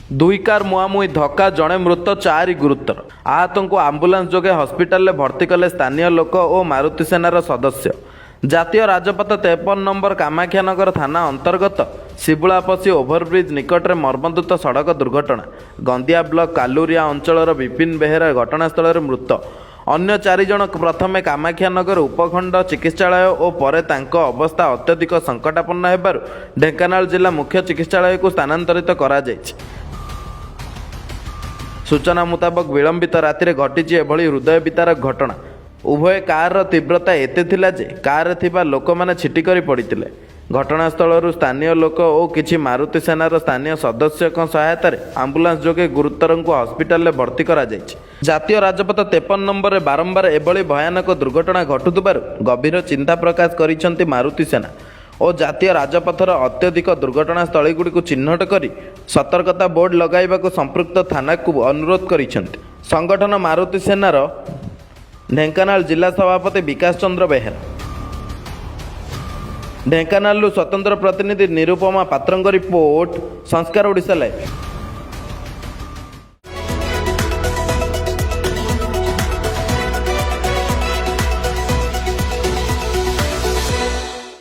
दुई कार मुहांमुही धक्का जड़े मृत 4 गुरुतर आहत को आंबुलांस जोगे हस्पिटाल भर्ती कले स्थानीय लोक और मारुति सेनार सदस्य। जातीय राजपथ 53 नंबर कामाख्यानगर थाना अंतर्गत शिबुलापसी ओभरब्रिज निकट में मर्मन्तुत सड़क दुर्घटना। गंदिया ब्लॉक कालुरिया अंचल विपिन बेहेरा घटनास्थल मृत। अन्य 4 जन प्रथमे कामाख्यानगर उपखंड चिकित्सालय और परे तांको अवस्था अत्यधिक संकटापन्न हेबारु ढेंकानाल जिला मुख्य चिकित्सालय को स्थानांतरित करा जायछि। सूचना मुताबक विलंबित राति घटी एभली हृदय वितारक घटना। उभय कार तीव्रता एते थिला जे कार थिबा लोक माने छिटिकरी पड़ितिले। घटनास्थल स्थानीय लोक और किछि मारुति सेनार स्थानीय सदस्य सहायता आंबुलांस जोगे गुरुतर को हस्पिटाल भर्ती करा जायछि। जातीय राजपथ 53 नंबर में बारंबार एभली भयानक दुर्घटना घटुथिबारु गभीर चिंता प्रकाश करिसेंति मारुति सेना और जातीय राजपथर अत्यधिक दुर्घटना स्थली गुड़ी चिन्हट कर सतर्कता बोर्ड लगाइबाकु संपृक्त थाना को अनुरोध करिसेंति। संगठन मारुति सेनार ढेंकानाल जिला सभापति विकास चंद्र बेहेरा। ढेंकानाल स्वतंत्र प्रतिनिधि निरुपमा पात्रंग रिपोर्ट संस्कार ओडिशा लाइव।